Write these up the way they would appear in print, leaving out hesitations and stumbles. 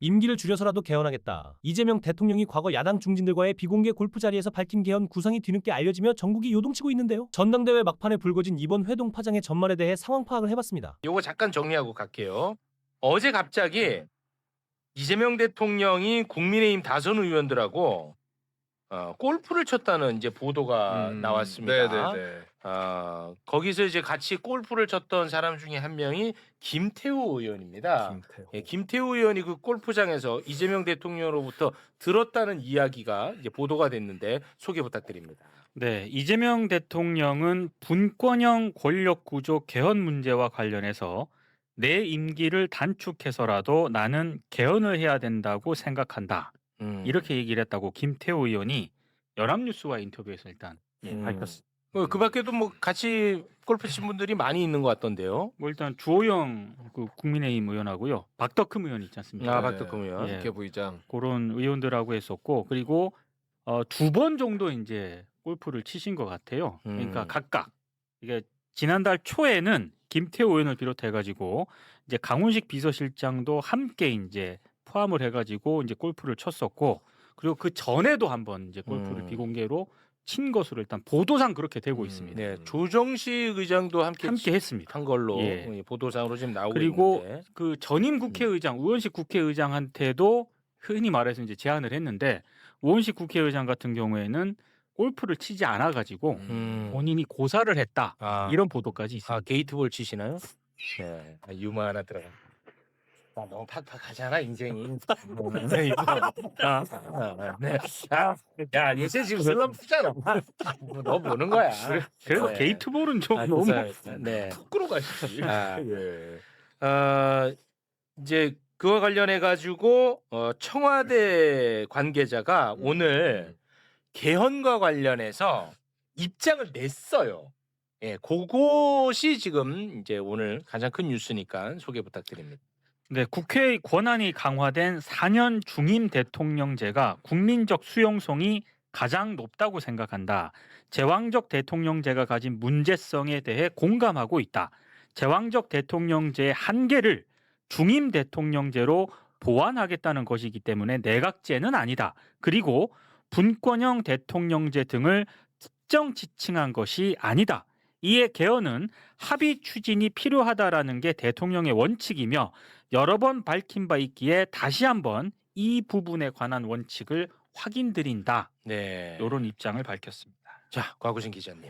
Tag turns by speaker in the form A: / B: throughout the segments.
A: 임기를 줄여서라도 개헌하겠다. 이재명 대통령이 과거 야당 중진들과의 비공개 골프 자리에서 밝힌 개헌 구상이 뒤늦게 알려지며 전국이 요동치고 있는데요. 전당대회 막판에 불거진 이번 회동 파장의 전말에 대해 상황 파악을 해봤습니다.
B: 요거 잠깐 정리하고 갈게요. 어제 갑자기 이재명 대통령이 국민의힘 다선 의원들하고 골프를 쳤다는 이제 보도가 나왔습니다.
C: 네네네.
B: 거기서 이제 같이 골프를 쳤던 사람 중에 한 명이 김태우 의원입니다.
C: 김태호.
B: 예, 김태우 의원이 그 골프장에서 이재명 대통령으로부터 들었다는 이야기가 이제 보도가 됐는데 소개 부탁드립니다.
D: 네, 이재명 대통령은 분권형 권력구조 개헌 문제와 관련해서 내 임기를 단축해서라도 나는 개헌을 해야 된다고 생각한다. 이렇게 얘기를 했다고 김태호 의원이 연합뉴스와 인터뷰에서 일단 밝혔습니다.
B: 그 밖에도 뭐 같이 골프 친 분들이 많이 있는 것 같던데요.
D: 뭐 일단 주호영 그 국민의힘 의원하고요, 박덕흠 의원 있지 않습니까?
B: 박덕흠 의원.
D: 예.
C: 개부의장.
D: 그런 의원들하고 했었고, 그리고 2번 정도 이제 골프를 치신 것 같아요. 그러니까 각각 이게 지난달 초에는 김태호 의원을 비롯해가지고 이제 강훈식 비서실장도 함께 이제 포함을 해가지고 이제 골프를 쳤었고, 그리고 그 전에도 한번 이제 골프를 비공개로 친 것으로 일단 보도상 그렇게 되고 있습니다.
B: 네, 조정식 의장도 함께
D: 했습니다.
B: 한 걸로
D: 예.
B: 보도상으로 지금 나오고
D: 그리고
B: 있는데.
D: 그 전임 국회의장 우원식 국회의장한테도 흔히 말해서 이제 제안을 했는데, 우원식 국회의장 같은 경우에는 골프를 치지 않아 가지고 본인이 고사를 했다. 이런 보도까지 있습니다.
B: 게이트볼 치시나요? 네, 유머 하나 들어가. 너무 팍팍하잖아 인생이. 네. 야 요새 지금 슬럼프잖아. 너 보는 거야.
D: 그래도
B: 네.
D: 게이트볼은 좀 너무
B: 네.
C: 거꾸로 가시지. 예.
B: 이제 그와 관련해 가지고 청와대 관계자가 오늘 개헌과 관련해서 입장을 냈어요. 예, 그것이 지금 이제 오늘 가장 큰 뉴스니까 소개 부탁드립니다.
D: 네, 국회의 권한이 강화된 4년 중임 대통령제가 국민적 수용성이 가장 높다고 생각한다. 제왕적 대통령제가 가진 문제성에 대해 공감하고 있다. 제왕적 대통령제의 한계를 중임 대통령제로 보완하겠다는 것이기 때문에 내각제는 아니다. 그리고 분권형 대통령제 등을 특정 지칭한 것이 아니다. 이에 개헌은 합의 추진이 필요하다라는 게 대통령의 원칙이며 여러 번 밝힌 바 있기에 다시 한번 이 부분에 관한 원칙을 확인드린다.
B: 네.
D: 이런 입장을 밝혔습니다.
B: 자, 곽우신 기자님.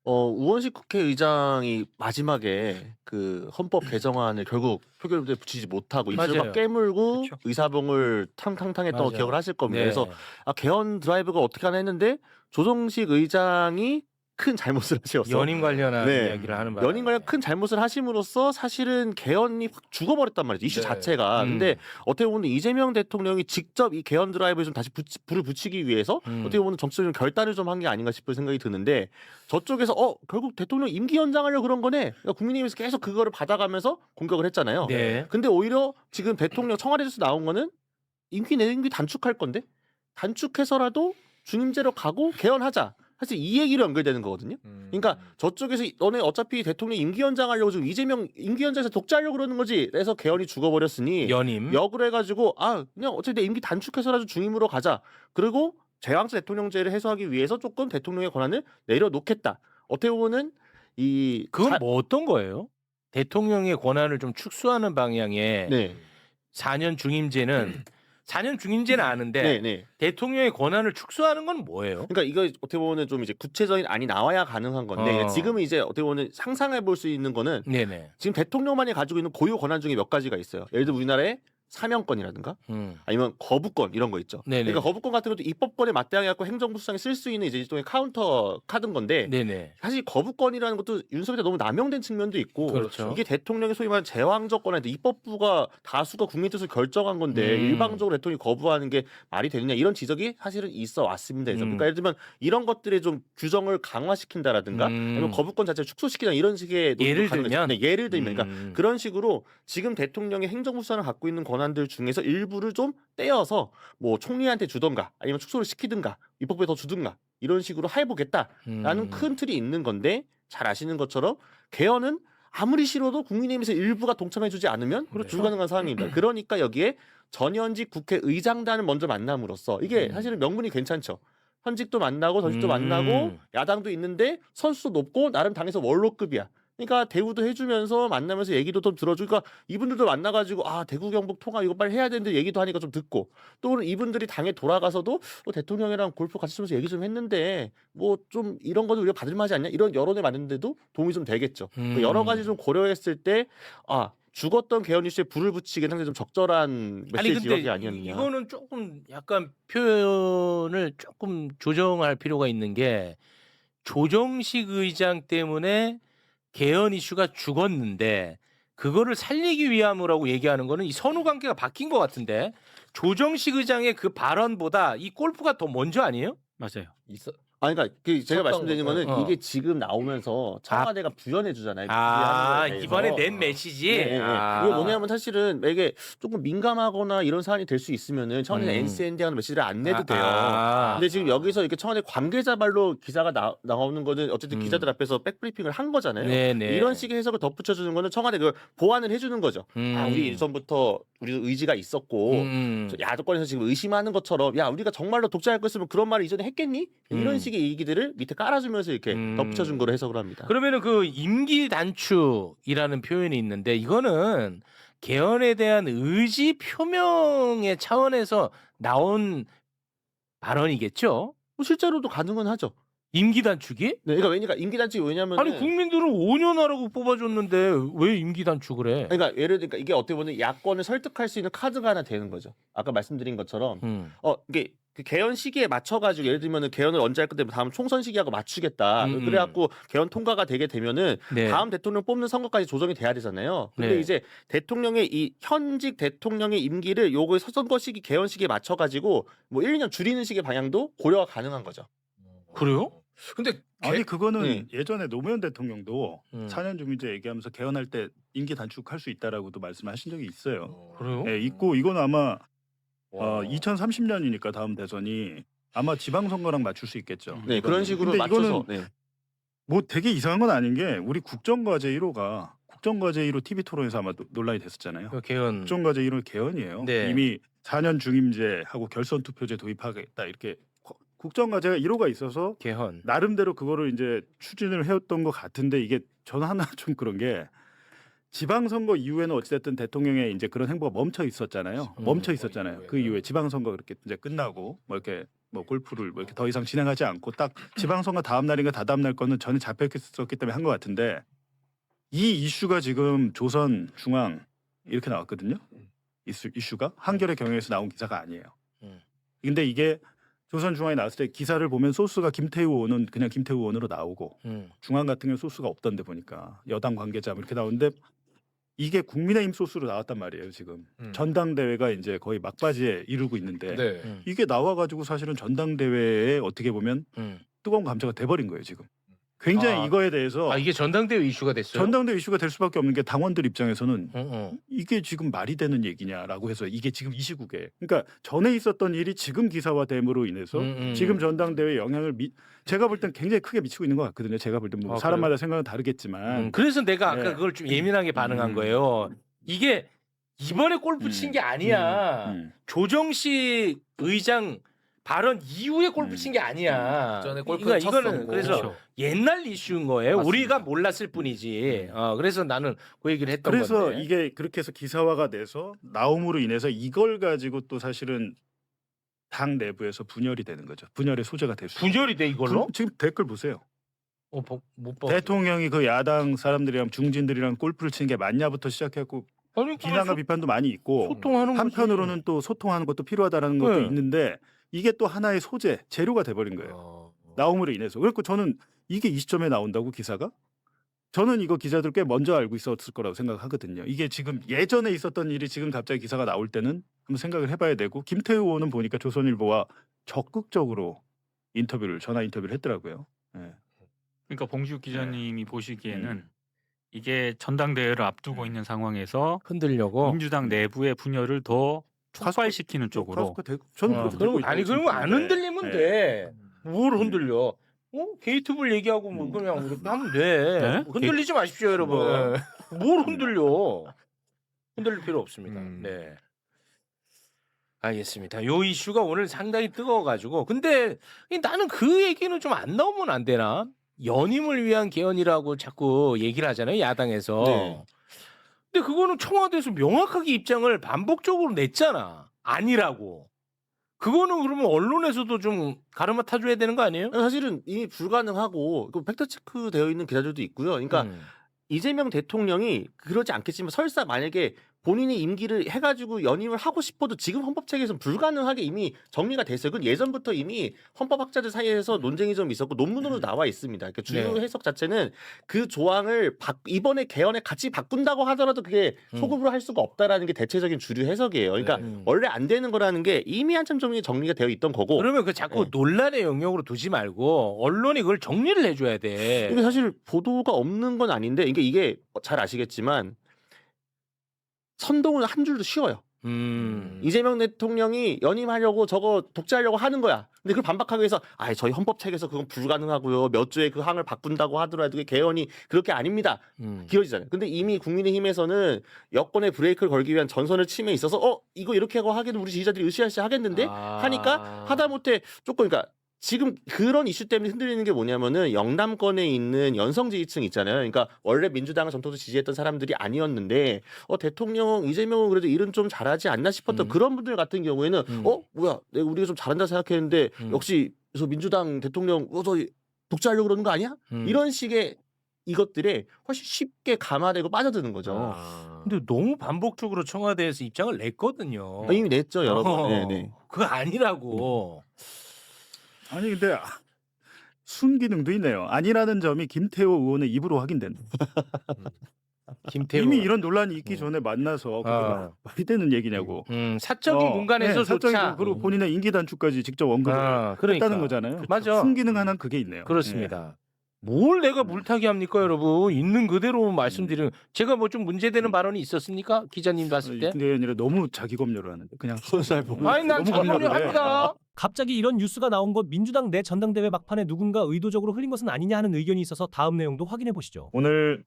E: 우원식 국회의장이 마지막에 그 헌법 개정안을 결국 표결에 붙이지 못하고 입술
B: 맞아요.
E: 막 깨물고
D: 그쵸.
E: 의사봉을 탕탕탕했던 거
B: 맞아요.
E: 기억을 하실 겁니다.
B: 네.
E: 그래서 개헌 드라이브가 어떻게 하나 했는데 조정식 의장이 큰 잘못을 하셨어.
B: 연임 관련한
E: 네.
B: 이야기를 하는 바람에.
E: 연임 관련 큰 잘못을 하심으로써 사실은 개헌이 확 죽어버렸단 말이죠. 이슈
C: 네.
E: 자체가. 근데 어떻게 보면 이재명 대통령이 직접 이 개헌 드라이브에 좀 다시 불을 붙이기 위해서 어떻게 보면 정치적인 결단을 좀 한 게 아닌가 싶은 생각이 드는데, 저쪽에서 결국 대통령 임기 연장하려고 그런 거네. 그러니까 국민의힘에서 계속 그거를 받아가면서 공격을 했잖아요.
B: 네.
E: 근데 오히려 지금 대통령 청와대에서 나온 거는 임기 단축할 건데 단축해서라도 중임제로 가고 개헌하자. 사실 이 얘기로 연결되는 거거든요. 그러니까 저쪽에서 너네 어차피 대통령 임기 연장하려고 지금 이재명 임기 연장해서 독재하려고 그러는 거지. 그래서 개헌이 죽어버렸으니
B: 연임.
E: 역으로 해가지고 그냥 어차피 내 임기 단축해서라도 중임으로 가자. 그리고 제왕적 대통령제를 해소하기 위해서 조금 대통령의 권한을 내려놓겠다. 어떻게 보면은
B: 그건 뭐 어떤 거예요? 대통령의 권한을 좀 축소하는 방향의
E: 네.
B: 4년 중임제는 4년 중임제는 아는데
E: 네.
B: 대통령의 권한을 축소하는 건 뭐예요?
E: 그러니까 이거 어떻게 보면 좀 이제 구체적인 안이 나와야 가능한 건데 지금은 이제 어떻게 보면 상상해 볼 수 있는 거는
B: 네네.
E: 지금 대통령만이 가지고 있는 고유 권한 중에 몇 가지가 있어요. 예를 들어 우리나라에 사면권이라든가 아니면 거부권 이런 거 있죠.
B: 네네.
E: 그러니까 거부권 같은 것도 입법권에 맞대응해 갖고 행정부 수장이 쓸 수 있는 이제 일종의 카운터 카드인 건데
B: 네네.
E: 사실 거부권이라는 것도 윤석열이 너무 남용된 측면도 있고
B: 그렇죠.
E: 이게 대통령의 소위 말하는 제왕적 권한인데 입법부가 다수가 국민 뜻을 결정한 건데 일방적으로 대통령이 거부하는 게 말이 되느냐 이런 지적이 사실은 있어 왔습니다. 그러니까 예를 들면 이런 것들에 좀 규정을 강화시킨다라든가 아니면 거부권 자체를 축소시키다 이런 식의
B: 예를
E: 논의도
B: 들면?
E: 네, 예를 들면 그러니까 그런 식으로 지금 대통령의 행정부 수단을 갖고 있는 권한들 중에서 일부를 좀 떼어서 뭐 총리한테 주던가 아니면 축소를 시키든가 입법부에 더 주든가 이런 식으로 해보겠다라는 큰 틀이 있는 건데 잘 아시는 것처럼 개헌은 아무리 싫어도 국민의힘에서 일부가 동참해주지 않으면 불가능한 상황입니다. 그러니까 여기에 전현직 국회의장단을 먼저 만남으로써 이게 사실은 명분이 괜찮죠. 현직도 만나고 전직도 만나고 야당도 있는데 선수도 높고 나름 당에서 원로급이야. 그러니까 대우도 해주면서 만나면서 얘기도 좀 들어주고, 그러니까 이분들도 만나가지고 아 대구 경북 통합 이거 빨리 해야 되는데 얘기도 하니까 좀 듣고, 또 이분들이 당에 돌아가서도 대통령이랑 골프 같이 치면서 얘기 좀 했는데 뭐 좀 이런 거도 우리가 받을만하지 않냐 이런 여론에 맞는데도 도움이 좀 되겠죠. 여러 가지 좀 고려했을 때 아 죽었던 개헌 이슈에 불을 붙이기는 상당히 좀 적절한 메시지가 아니었느냐.
B: 이거는 조금 약간 표현을 조금 조정할 필요가 있는 게 조정식 의장 때문에 개헌 이슈가 죽었는데 그거를 살리기 위함이라고 얘기하는 거는 이 선후 관계가 바뀐 것 같은데 조정식 의장의 그 발언보다 이 골프가 더 먼저 아니에요?
D: 맞아요.
E: 아니 그러니까 제가 말씀드리는 거는
B: 어.
E: 이게 지금 나오면서 청와대가 부연해 주잖아요.
B: 아
E: 부연하는 거에
B: 이번에
E: 대해서.
B: 낸 메시지.
E: 네, 네.
B: 아.
E: 이게 뭐냐면 사실은 이게 조금 민감하거나 이런 사안이 될 수 있으면은 청와대 NCND 하는 메시지를 안 내도 돼요. 근데 지금 여기서 이렇게 청와대 관계자 말로 기사가 나오는 거는 어쨌든 기자들 앞에서 백브리핑을 한 거잖아요.
B: 네네.
E: 이런 식의 해석을 덧붙여주는 거는 청와대 그 보완을 해주는 거죠. 아, 우리 일선부터 우리도 의지가 있었고 야도권에서 지금 의심하는 것처럼 야 우리가 정말로 독재할 거였으면 그런 말을 이전에 했겠니? 이런 식의 얘기들을 밑에 깔아주면서 이렇게 덧붙여준 거로 해석을 합니다.
B: 그러면은 그 임기 단축이라는 표현이 있는데 이거는 개헌에 대한 의지 표명의 차원에서 나온 발언이겠죠?
E: 뭐 실제로도 가능은 하죠.
B: 임기 단축이?
E: 네, 그러니까 임기 단축이 왜냐면
B: 아니 국민들은 5년 하라고 뽑아줬는데 왜 임기 단축을 해?
E: 그러니까 예를 들니까 이게 어떻게 보면 야권을 설득할 수 있는 카드가 하나 되는 거죠. 아까 말씀드린 것처럼 이게 그 개헌 시기에 맞춰가지고 예를 들면은 개헌을 언제 할 건데 다음 총선 시기하고 맞추겠다. 그래갖고 개헌 통과가 되게 되면은
B: 네.
E: 다음 대통령 뽑는 선거까지 조정이 돼야 되잖아요. 근데
B: 네.
E: 이제 대통령의 이 현직 대통령의 임기를 요거 선거 시기 개헌 시기에 맞춰가지고 뭐 1년 줄이는 식의 방향도 고려가 가능한 거죠.
B: 그래요?
C: 근데
F: 아니 그거는
E: 네.
F: 예전에 노무현 대통령도
B: 4년
F: 4년 중임제 얘기하면서 개헌할 때 임기 단축할 수 있다라고도 말씀하신 적이 있어요.
B: 그래요?
F: 예, 있고 이건 아마 2030년이니까 다음 대선이 아마 지방선거랑 맞출 수 있겠죠.
E: 네, 그런 식으로
F: 근데
E: 맞춰서.
F: 이거는 뭐 되게 이상한 건 아닌 게 우리 국정과제 1호가 국정과제 1호 TV 토론에서 아마 논란이 됐었잖아요.
B: 그 개헌.
F: 국정과제 1호 개헌이에요.
B: 네.
F: 이미 4년 중임제하고 결선 투표제 도입하겠다 이렇게 국정과제가 1호가 있어서
B: 개헌.
F: 나름대로 그거를 이제 추진을 해왔던 것 같은데 이게 저는 하나 좀 그런 게 지방선거 이후에는 어찌됐든 대통령의 이제 그런 행보가 멈춰 있었잖아요. 멈춰 있었잖아요. 그 이후에 지방선거 그렇게 이제 끝나고 뭐 이렇게 뭐 골프를 뭐 이렇게 더 이상 진행하지 않고 딱 지방선거 다음 날인가 다다음 날 거는 전에 잡혀 있었기 때문에 한 것 같은데 이 이슈가 지금 조선 중앙 이렇게 나왔거든요. 이슈가 한겨레 경향에서 나온 기사가 아니에요. 근데 이게 조선 중앙에 나왔을 때 기사를 보면 소스가 김태우 의원은 그냥 김태우 의원으로 나오고 중앙 같은 경우는 소스가 없던데 보니까 여당 관계자 이렇게 나오는데 이게 국민의힘 소스로 나왔단 말이에요. 지금 전당대회가 이제 거의 막바지에 이르고 있는데
C: 네.
F: 이게 나와가지고 사실은 전당대회에 어떻게 보면 뜨거운 감자가 돼버린 거예요. 지금 굉장히
B: 아,
F: 이거에 대해서
B: 이게 전당대회 이슈가 됐어요?
F: 전당대회 이슈가 될 수밖에 없는 게 당원들 입장에서는
B: 어.
F: 이게 지금 말이 되는 얘기냐라고 해서 이게 지금 이 시국에 그러니까 전에 있었던 일이 지금 기사화됨으로 인해서 지금 전당대회에 영향을 제가 볼 땐 굉장히 크게 미치고 있는 것 같거든요. 제가 볼 땐 뭐 사람마다 생각은 다르겠지만
B: 그래서 내가 아까
F: 네.
B: 그걸 좀 예민하게 반응한 거예요. 이게 이번에 골프 친 게 아니야. 조정식 의장 발언 이후에 골프 친 게 아니야.
C: 전에 골프
B: 그러니까 이거는
C: 쳤었고.
B: 그래서
D: 그렇죠.
B: 옛날 이슈인 거예요.
C: 맞습니다.
B: 우리가 몰랐을 뿐이지. 그래서 나는 그 얘기를 했던
F: 그래서
B: 건데.
F: 이게 그렇게 해서 기사화가 돼서 나옴으로 인해서 이걸 가지고 또 사실은 당 내부에서 분열이 되는 거죠. 분열의 소재가 될 수.
B: 분열이 돼 이걸로?
F: 지금 댓글 보세요.
B: 못 봐.
F: 대통령이 그 야당 사람들이랑 중진들이랑 골프를 치는 게 맞냐부터 시작해갖고
B: 아니
F: 비난과 비판도 많이 있고
B: 소통하는 거지.
F: 한편으로는 또 소통하는 것도 필요하다라는 것도
B: 네.
F: 있는데 이게 또 하나의 소재, 재료가 돼버린 거예요. 나옴으로 인해서. 그래서 저는 이게 이 시점에 나온다고 기사가? 저는 이거 기자들 꽤 먼저 알고 있었을 거라고 생각하거든요. 이게 지금 예전에 있었던 일이 지금 갑자기 기사가 나올 때는 한번 생각을 해봐야 되고 김태우 의원은 보니까 조선일보와 적극적으로 전화 인터뷰를 했더라고요. 네.
D: 그러니까 봉지욱 기자님이 보시기에는 이게 전당대회를 앞두고 있는 상황에서
B: 흔들려고.
D: 민주당 내부의 분열을 더 촉발시키는 쪽으로.
F: 저는 그렇게
B: 그럼
F: 들고
B: 아니
F: 있다고
B: 그러면 안
F: 생각하는데.
B: 흔들리면
F: 네.
B: 돼. 뭘 흔들려? 게이트불 얘기하고 뭐 그냥 이렇게 하면 돼.
D: 네?
B: 흔들리지 마십시오, 여러분. 뭘 흔들려? 흔들릴 필요 없습니다. 네. 알겠습니다. 요 이슈가 오늘 상당히 뜨거워가지고 근데 나는 그 얘기는 좀 안 나오면 안 되나? 연임을 위한 개헌이라고 자꾸 얘기를 하잖아요, 야당에서.
E: 네.
B: 근데 그거는 청와대에서 명확하게 입장을 반복적으로 냈잖아. 아니라고. 그거는 그러면 언론에서도 좀 가르마 타줘야 되는 거 아니에요?
E: 사실은 이미 불가능하고 그 팩트 체크 되어 있는 기자들도 있고요. 그러니까 이재명 대통령이 그러지 않겠지만 설사 만약에 본인이 임기를 해가지고 연임을 하고 싶어도 지금 헌법체계에서는 불가능하게 이미 정리가 됐어요. 그건 예전부터 이미 헌법학자들 사이에서 논쟁이 좀 있었고 논문으로 나와 있습니다. 그러니까 주요
B: 네.
E: 해석 자체는 그 조항을 이번에 개헌에 같이 바꾼다고 하더라도 그게 소급으로 할 수가 없다라는 게 대체적인 주류 해석이에요. 그러니까 원래 안 되는 거라는 게 이미 한참 정리가 되어 있던 거고.
B: 그러면 그 자꾸 논란의 영역으로 두지 말고 언론이 그걸 정리를 해줘야 돼.
E: 이게 사실 보도가 없는 건 아닌데 이게 잘 아시겠지만 선동은 한 줄도 쉬워요. 이재명 대통령이 연임하려고 저거 독재하려고 하는 거야. 근데 그걸 반박하기 위해서 저희 헌법책에서 그건 불가능하고요. 몇 조에 그 항을 바꾼다고 하더라도 그게 개헌이 그렇게 아닙니다. 길어지잖아요. 근데 이미 국민의힘에서는 여권의 브레이크를 걸기 위한 전선을 침에 있어서 이거 이렇게 하고 하기는 우리 지지자들이 으쌰으쌰 하겠는데 하니까 하다못해 조금 그러니까 지금 그런 이슈 때문에 흔들리는 게 뭐냐면은 영남권에 있는 연성 지지층 있잖아요. 그러니까 원래 민주당을 전통적으로 지지했던 사람들이 아니었는데 대통령 이재명은 그래도 일은 좀 잘하지 않나 싶었던 그런 분들 같은 경우에는 뭐야 우리가 좀 잘한다 생각했는데 역시 그래서 민주당 대통령 저 독재하려고 그러는 거 아니야? 이런 식의 이것들에 훨씬 쉽게 감화되고 빠져드는 거죠.
B: 근데 너무 반복적으로 청와대에서 입장을 냈거든요.
E: 이미 냈죠 여러 번. 네.
B: 그거 아니라고.
F: 아니 근데 순기능도 있네요. 아니라는 점이 김태호 의원의 입으로 확인된다.
B: 김태호
F: 이미 이런 논란이 있기 전에 만나서 그게 말이 되는 얘기냐고.
B: 사적인 공간에서
F: 사적인
B: 조차
F: 그리고 본인의 임기 단축까지 직접 언급을
B: 그러니까.
F: 했다는 거잖아요.
B: 맞아.
F: 순기능 하나 그게 있네요.
B: 그렇습니다. 뭘 내가 물타기 합니까, 여러분? 있는 그대로 말씀드리는. 제가 뭐 좀 문제되는 발언이 있었습니까, 기자님 봤을 때?
F: 그게 아니라 너무 자기 검열을 하는데 그냥 손살 보고.
B: 아니 난
F: 너무 검열을 해.
B: 자문합니다.
A: 갑자기 이런 뉴스가 나온 것 민주당 내 전당대회 막판에 누군가 의도적으로 흘린 것은 아니냐 하는 의견이 있어서 다음 내용도 확인해 보시죠.
F: 오늘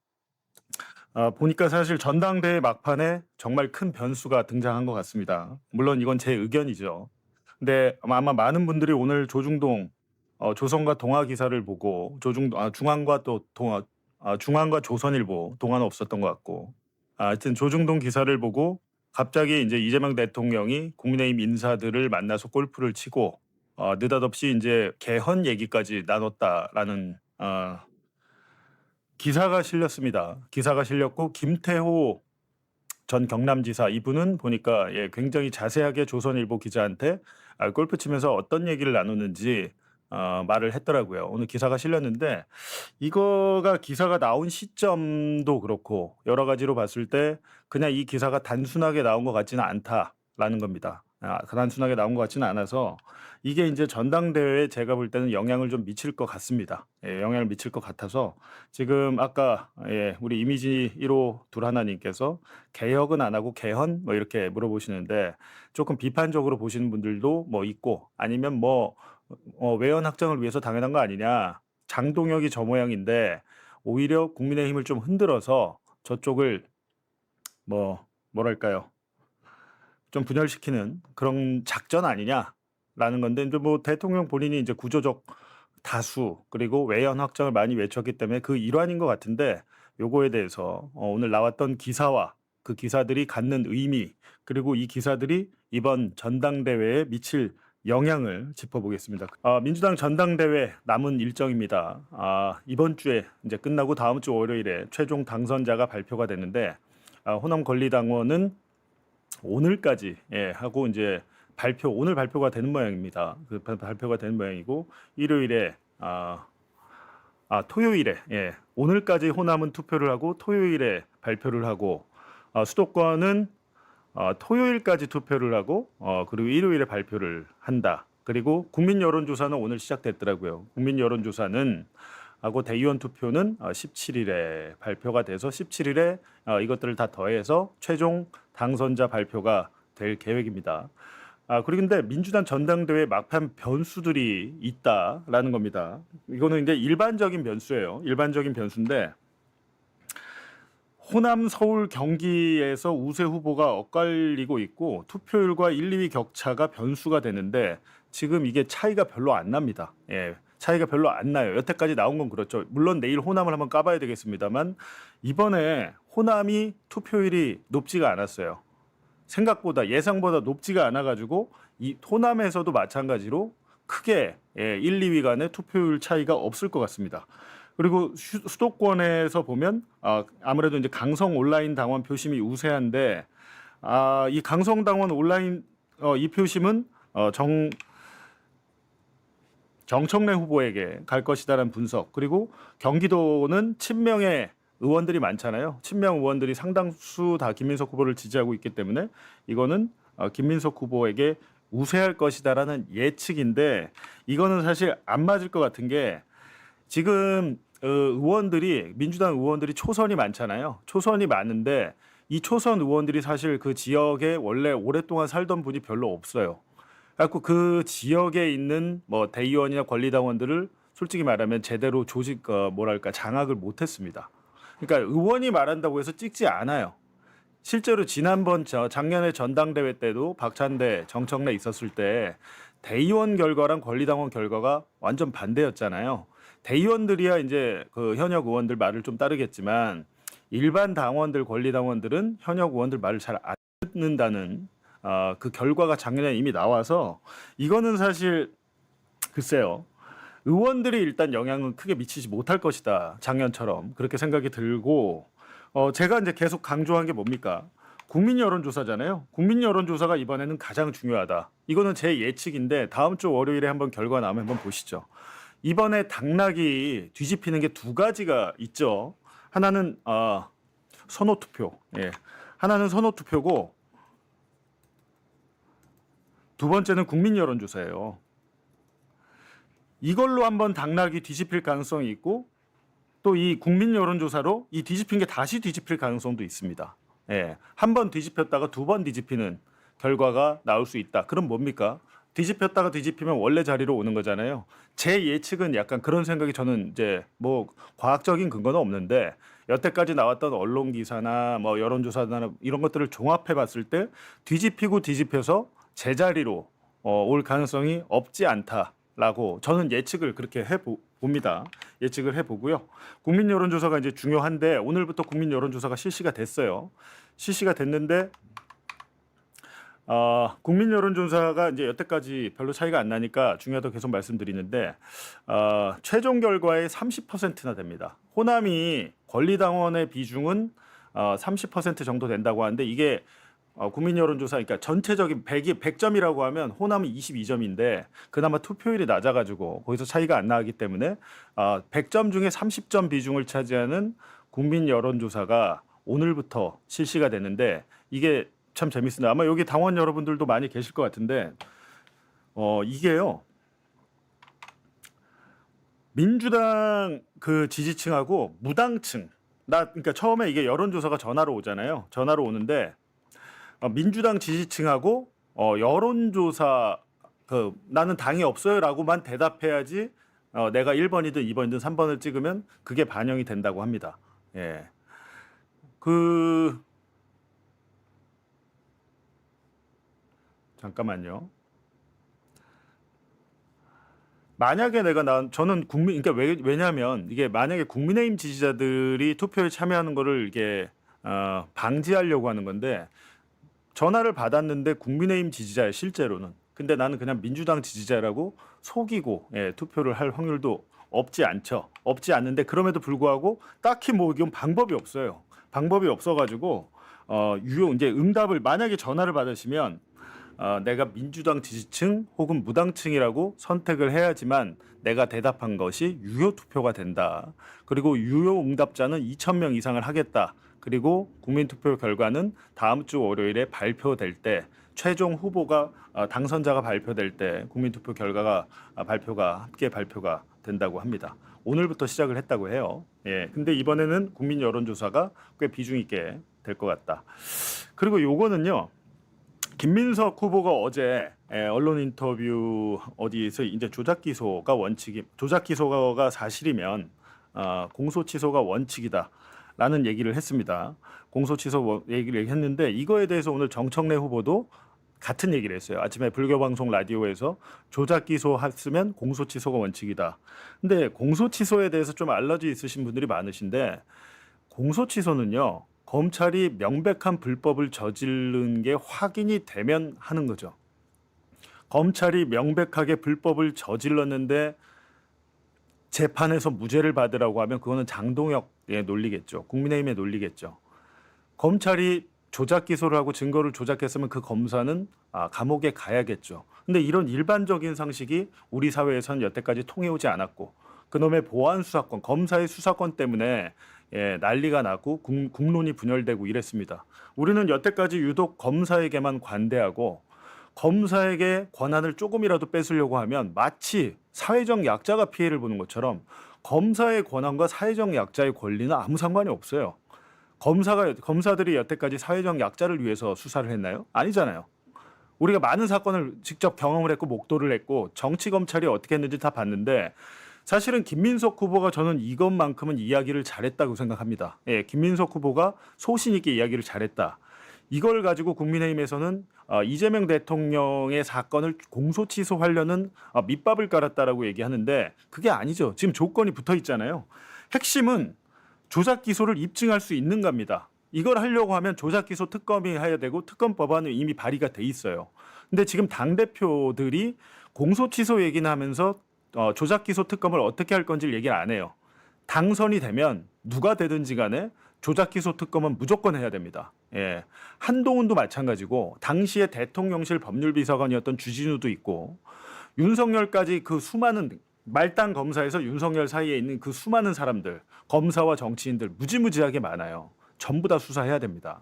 F: 보니까 사실 전당대회 막판에 정말 큰 변수가 등장한 것 같습니다. 물론 이건 제 의견이죠. 근데 아마 많은 분들이 오늘 조중동 조선과 동아 기사를 보고 중앙과 또 중앙과 조선일보 동아는 없었던 것 같고 하여튼 조중동 기사를 보고 갑자기 이제 이재명 대통령이 국민의힘 인사들을 만나서 골프를 치고 느닷없이 이제 개헌 얘기까지 나눴다라는 기사가 실렸습니다. 기사가 실렸고 김태호 전 경남지사 이분은 보니까 굉장히 자세하게 조선일보 기자한테 골프 치면서 어떤 얘기를 나눴는지 말을 했더라고요. 오늘 기사가 실렸는데 이거가 기사가 나온 시점도 그렇고 여러 가지로 봤을 때 그냥 이 기사가 단순하게 나온 것 같지는 않다라는 겁니다. 단순하게 나온 것 같지는 않아서 이게 이제 전당대회에 제가 볼 때는 영향을 좀 미칠 것 같습니다. 영향을 미칠 것 같아서 지금 아까 우리 이미지 1호 둘하나님께서 개혁은 안 하고 개헌 뭐 이렇게 물어보시는데 조금 비판적으로 보시는 분들도 뭐 있고 아니면 외연 확장을 위해서 당연한 거 아니냐. 장동혁이 저 모양인데 오히려 국민의힘을 좀 흔들어서 저쪽을 뭐랄까요. 좀 분열시키는 그런 작전 아니냐라는 건데 이제 뭐 대통령 본인이 이제 구조적 다수 그리고 외연 확장을 많이 외쳤기 때문에 그 일환인 것 같은데 요거에 대해서 오늘 나왔던 기사와 그 기사들이 갖는 의미 그리고 이 기사들이 이번 전당대회에 미칠 영향을 짚어보겠습니다. 민주당 전당대회 남은 일정입니다. 이번 주에 이제 끝나고 다음 주 월요일에 최종 당선자가 발표가 되는데 호남 권리당원은 오늘까지 하고 이제 오늘 발표가 되는 모양입니다. 그 발표가 되는 모양이고 일요일에 토요일에 오늘까지 호남은 투표를 하고 토요일에 발표를 하고 수도권은 토요일까지 투표를 하고 그리고 일요일에 발표를 한다. 그리고 국민 여론조사는 오늘 시작됐더라고요. 국민 여론조사는 하고 대의원 투표는 17일에 발표가 돼서 17일에 이것들을 다 더해서 최종 당선자 발표가 될 계획입니다. 그리고 근데 민주당 전당대회 막판 변수들이 있다라는 겁니다. 이거는 이제 일반적인 변수예요. 일반적인 변수인데 호남, 서울, 경기에서 우세 후보가 엇갈리고 있고 투표율과 1, 2위 격차가 변수가 되는데 지금 이게 차이가 별로 안 납니다. 예, 차이가 별로 안 나요. 여태까지 나온 건 그렇죠. 물론 내일 호남을 한번 까봐야 되겠습니다만 이번에 호남이 투표율이 높지가 않았어요. 생각보다 예상보다 높지가 않아가지고 이 호남에서도 마찬가지로 크게 1, 2위 간의 투표율 차이가 없을 것 같습니다. 그리고 수도권에서 보면 아무래도 이제 강성 온라인 당원 표심이 우세한데 이 강성 당원 온라인 이 표심은 정청래 후보에게 갈 것이다라는 분석. 그리고 경기도는 친명의 의원들이 많잖아요. 친명 의원들이 상당수 다 김민석 후보를 지지하고 있기 때문에 이거는 김민석 후보에게 우세할 것이다라는 예측인데 이거는 사실 안 맞을 것 같은 게 지금 의원들이 민주당 의원들이 초선이 많잖아요. 초선이 많은데 이 초선 의원들이 사실 그 지역에 원래 오랫동안 살던 분이 별로 없어요. 그래서 그 지역에 있는 뭐 대의원이나 권리당원들을 솔직히 말하면 제대로 장악을 못했습니다. 그러니까 의원이 말한다고 해서 찍지 않아요. 실제로 지난번 작년에 전당대회 때도 박찬대, 정청래 있었을 때 대의원 결과랑 권리당원 결과가 완전 반대였잖아요. 대의원들이야 이제 그 현역 의원들 말을 좀 따르겠지만 일반 당원들, 권리당원들은 현역 의원들 말을 잘 안 듣는다는 그 결과가 작년에 이미 나와서 이거는 사실 글쎄요. 의원들이 일단 영향은 크게 미치지 못할 것이다. 작년처럼 그렇게 생각이 들고 제가 이제 계속 강조한 게 뭡니까? 국민 여론조사잖아요. 국민 여론조사가 이번에는 가장 중요하다. 이거는 제 예측인데 다음 주 월요일에 한번 결과 나오면 한번 보시죠. 이번에 당락이 뒤집히는 게 두 가지가 있죠. 하나는 선호투표. 예. 하나는 선호투표고 두 번째는 국민 여론조사예요. 이걸로 한번 당락이 뒤집힐 가능성이 있고 또 이 국민 여론조사로 이 뒤집힌 게 다시 뒤집힐 가능성도 있습니다. 예. 한 번 뒤집혔다가 두 번 뒤집히는 결과가 나올 수 있다. 그럼 뭡니까? 뒤집혔다가 뒤집히면 원래 자리로 오는 거잖아요. 제 예측은 약간 그런 생각이 저는 이제 뭐 과학적인 근거는 없는데 여태까지 나왔던 언론 기사나 뭐 여론조사나 이런 것들을 종합해 봤을 때 뒤집히고 뒤집혀서 제자리로 올 가능성이 없지 않다라고 저는 예측을 그렇게 해봅니다. 예측을 해보고요. 국민 여론조사가 이제 중요한데 오늘부터 국민 여론조사가 실시가 됐어요. 실시가 됐는데 국민 여론조사가 이제 여태까지 별로 차이가 안 나니까 중요하다고 계속 말씀드리는데 최종 결과의 30%나 됩니다. 호남이 권리당원의 비중은 30% 정도 된다고 하는데 이게 국민 여론조사 그러니까 전체적인 100점이라고 하면 호남은 22점인데 그나마 투표율이 낮아가지고 거기서 차이가 안 나기 때문에 100점 중에 30점 비중을 차지하는 국민 여론조사가 오늘부터 실시가 되는데 이게 참 재밌습니다. 아마 여기 당원 여러분들도 많이 계실 것 같은데 이게요 민주당 그 지지층하고 무당층 그러니까 처음에 이게 여론조사가 전화로 오잖아요. 전화로 오는데 민주당 지지층하고 여론조사 나는 당이 없어요라고만 대답해야지 내가 1번이든 2번이든 3번을 찍으면 그게 반영이 된다고 합니다. 예. 잠깐만요. 만약에 저는 그러니까 왜냐하면 이게 만약에 국민의힘 지지자들이 투표에 참여하는 거를 이게 방지하려고 하는 건데 전화를 받았는데 국민의힘 지지자예요 실제로는. 근데 나는 그냥 민주당 지지자라고 속이고 투표를 할 확률도 없지 않죠. 없지 않는데 그럼에도 불구하고 딱히 뭐 이건 방법이 없어요. 방법이 없어가지고 이제 응답을 만약에 전화를 받으시면 내가 민주당 지지층 혹은 무당층이라고 선택을 해야지만 내가 대답한 것이 유효 투표가 된다. 그리고 유효 응답자는 2,000명 이상을 하겠다. 그리고 국민투표 결과는 다음 주 월요일에 발표될 때 최종 후보가 당선자가 발표될 때 국민투표 결과가 함께 발표가 된다고 합니다. 오늘부터 시작을 했다고 해요. 예. 근데 이번에는 국민 여론조사가 꽤 비중 있게 될 것 같다. 그리고 요거는요. 김민석 후보가 어제 언론 인터뷰 어디에서 이제 조작 기소가 사실이면 공소 취소가 원칙이다라는 얘기를 했습니다. 공소 취소 얘기를 했는데 이거에 대해서 오늘 정청래 후보도 같은 얘기를 했어요. 아침에 불교 방송 라디오에서 조작 기소했으면 공소 취소가 원칙이다. 근데 공소 취소에 대해서 좀 알러지 있으신 분들이 많으신데 공소 취소는요. 검찰이 명백한 불법을 저지른 게 확인이 되면 하는 거죠. 검찰이 명백하게 불법을 저질렀는데 재판에서 무죄를 받으라고 하면 그거는 장동혁의 논리겠죠. 국민의힘의 논리겠죠. 검찰이 조작 기소를 하고 증거를 조작했으면 그 검사는 감옥에 가야겠죠. 근데 이런 일반적인 상식이 우리 사회에서는 여태까지 통해오지 않았고 그놈의 보안 수사권, 검사의 수사권 때문에 난리가 나고 국론이 분열되고 이랬습니다. 우리는 여태까지 유독 검사에게만 관대하고 검사에게 권한을 조금이라도 뺏으려고 하면 마치 사회적 약자가 피해를 보는 것처럼 검사의 권한과 사회적 약자의 권리는 아무 상관이 없어요. 검사들이 여태까지 사회적 약자를 위해서 수사를 했나요? 아니잖아요. 우리가 많은 사건을 직접 경험을 했고 목도를 했고 정치 검찰이 어떻게 했는지 다 봤는데 사실은 김민석 후보가 저는 이것만큼은 이야기를 잘했다고 생각합니다. 김민석 후보가 소신 있게 이야기를 잘했다. 이걸 가지고 국민의힘에서는 이재명 대통령의 사건을 공소 취소하려는 밑밥을 깔았다라고 얘기하는데 그게 아니죠. 지금 조건이 붙어 있잖아요. 핵심은 조작 기소를 입증할 수 있는가입니다. 이걸 하려고 하면 조작 기소 특검이 해야 되고 특검 법안은 이미 발의가 돼 있어요. 근데 지금 당 대표들이 공소 취소 얘기는 하면서 조작 기소 특검을 어떻게 할 건지를 얘기를 안 해요. 당선이 되면 누가 되든지 간에 조작 기소 특검은 무조건 해야 됩니다. 한동훈도 마찬가지고 당시에 대통령실 법률비서관이었던 주진우도 있고 윤석열까지 그 수많은 말단 검사에서 윤석열 사이에 있는 그 수많은 사람들, 검사와 정치인들 무지무지하게 많아요. 전부 다 수사해야 됩니다.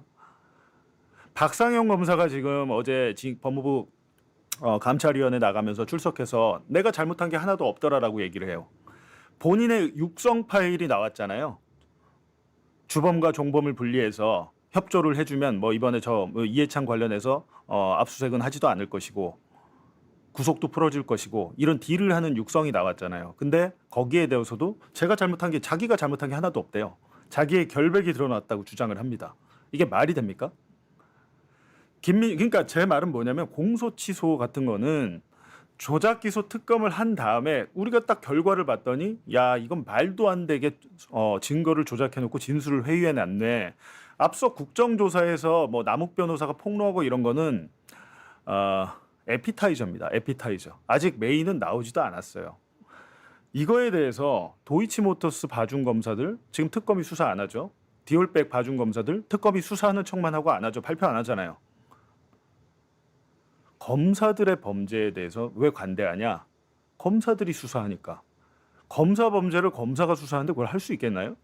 F: 박상영 검사가 지금 어제 법무부 감찰위원회 나가면서 출석해서 내가 잘못한 게 하나도 없더라라고 얘기를 해요. 본인의 육성 파일이 나왔잖아요. 주범과 종범을 분리해서 협조를 해주면 이번에 이해창 관련해서 압수수색은 하지도 않을 것이고 구속도 풀어줄 것이고 이런 딜을 하는 육성이 나왔잖아요. 근데 거기에 대해서도 자기가 잘못한 게 하나도 없대요. 자기의 결백이 드러났다고 주장을 합니다. 이게 말이 됩니까? 그러니까 제 말은 뭐냐면 공소 취소 같은 거는 조작 기소 특검을 한 다음에 우리가 딱 결과를 봤더니 야 이건 말도 안 되게 증거를 조작해놓고 진술을 회유해놨네. 앞서 국정조사에서 남욱 변호사가 폭로하고 이런 거는 에피타이저입니다. 에피타이저. 아직 메인은 나오지도 않았어요. 이거에 대해서 도이치모터스 봐준 검사들 지금 특검이 수사 안 하죠. 디올백 봐준 검사들 특검이 수사하는 척만 하고 안 하죠. 발표 안 하잖아요. 검사들의 범죄에 대해서 왜 관대하냐? 검사들이 수사하니까. 검사 범죄를 검사가 수사하는데 그걸 할 수 있겠나요?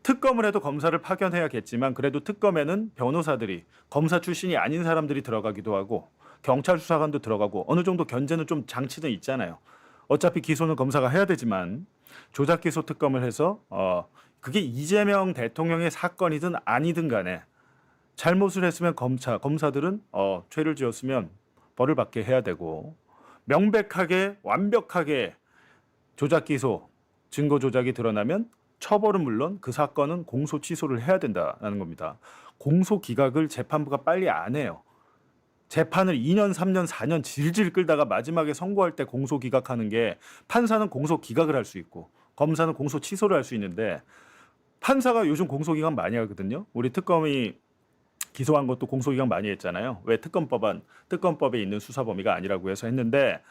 F: 특검을 해도 검사를 파견해야겠지만 그래도 특검에는 변호사들이 검사 출신이 아닌 사람들이 들어가기도 하고 경찰 수사관도 들어가고 어느 정도 견제는 좀 장치는 있잖아요. 어차피 기소는 검사가 해야 되지만 조작 기소 특검을 해서 그게 이재명 대통령의 사건이든 아니든 간에 잘못을 했으면 검사들은 죄를 지었으면 벌을 받게 해야 되고 명백하게 완벽하게 조작 기소 증거 조작이 드러나면 처벌은 물론 그 사건은 공소 취소를 해야 된다는 겁니다. 공소 기각을 재판부가 빨리 안 해요. 재판을 2년, 3년, 4년 질질 끌다가 마지막에 선고할 때 공소 기각하는 게 판사는 공소 기각을 할 수 있고 검사는 공소 취소를 할 수 있는데 판사가 요즘 공소 기각 많이 하거든요. 우리 특검이 기소한 것도 공소 기각 많이 했잖아요. 왜 특검법에 있는 수사 범위가 아니라고 해서 했는데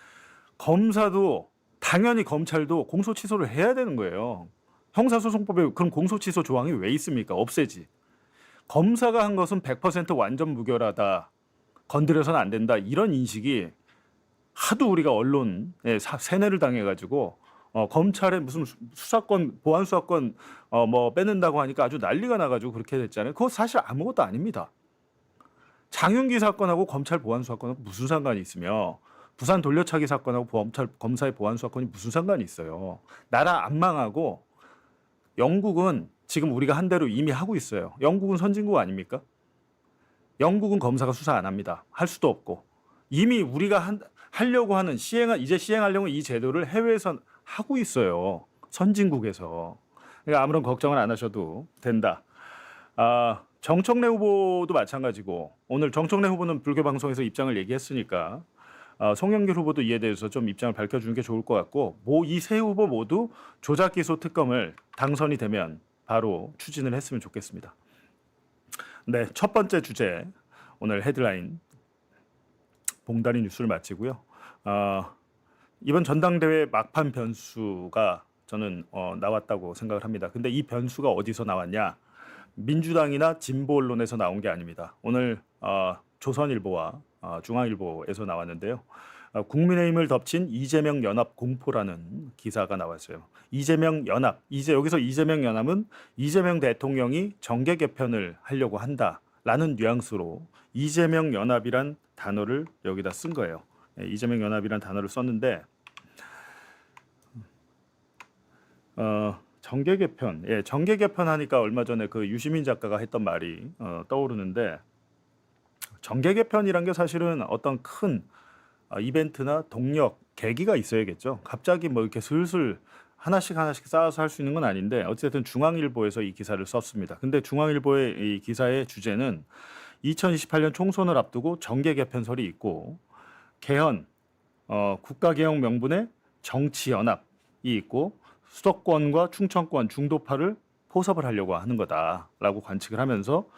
F: 검사도 당연히 검찰도 공소 취소를 해야 되는 거예요. 형사소송법에 그럼 공소 취소 조항이 왜 있습니까? 없애지. 검사가 한 것은 100% 완전 무결하다. 건드려서는 안 된다. 이런 인식이 하도 우리가 언론에 세뇌를 당해가지고 검찰에 무슨 수사권, 보안 수사권 빼낸다고 하니까 아주 난리가 나가지고 그렇게 됐잖아요. 그거 사실 아무것도 아닙니다. 장윤기 사건하고 검찰 보안 수사권하고 무슨 상관이 있으며 부산 돌려차기 사건하고 검사의 보안 수사권이 무슨 상관이 있어요. 나라 안 망하고 영국은 지금 우리가 한 대로 이미 하고 있어요. 영국은 선진국 아닙니까? 영국은 검사가 수사 안 합니다. 할 수도 없고 이미 우리가 하려고 하는 이제 시행하려고 이 제도를 해외에서 하고 있어요. 선진국에서. 그러니까 아무런 걱정을 안 하셔도 된다. 정청래 후보도 마찬가지고 오늘 정청래 후보는 불교 방송에서 입장을 얘기했으니까 송영길 후보도 이에 대해서 좀 입장을 밝혀주는 게 좋을 것 같고 이 세 후보 모두 조작 기소 특검을 당선이 되면 바로 추진을 했으면 좋겠습니다. 네, 첫 번째 주제 오늘 헤드라인 봉다리 뉴스를 마치고요. 이번 전당대회 막판 변수가 저는 나왔다고 생각을 합니다. 근데 이 변수가 어디서 나왔냐? 민주당이나 진보 언론에서 나온 게 아닙니다. 오늘 조선일보와 중앙일보에서 나왔는데요. 국민의힘을 덮친 이재명 연합 공포라는 기사가 나왔어요. 이재명 연합, 여기서 이재명 연합은 이재명 대통령이 정계 개편을 하려고 한다라는 뉘앙스로 이재명 연합이란 단어를 여기다 쓴 거예요. 이재명 연합이란 단어를 썼는데 정계 개편, 정계 개편 하니까 얼마 전에 그 유시민 작가가 했던 말이 떠오르는데 정계 개편이란 게 사실은 어떤 큰 이벤트나 동력, 계기가 있어야겠죠. 갑자기 뭐 이렇게 슬슬 하나씩 쌓아서 할 수 있는 건 아닌데 어쨌든 중앙일보에서 이 기사를 썼습니다. 근데 중앙일보의 이 기사의 주제는 2028년 총선을 앞두고 정계 개편설이 있고 개헌, 국가개혁 명분의 정치연합이 있고 수도권과 충청권 중도파를 포섭을 하려고 하는 거다라고 관측을 하면서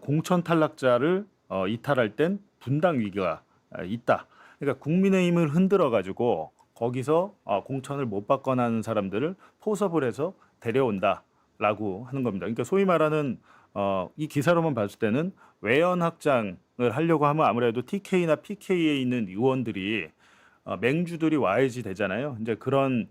F: 공천 탈락자를 이탈할 땐 분당 위기가 있다. 그러니까 국민의힘을 흔들어 가지고 거기서 공천을 못 받거나 하는 사람들을 포섭을 해서 데려온다라고 하는 겁니다. 그러니까 소위 말하는 이 기사로만 봤을 때는 외연 확장을 하려고 하면 아무래도 TK나 PK에 있는 의원들이 맹주들이 와야지 되잖아요. 이제 그런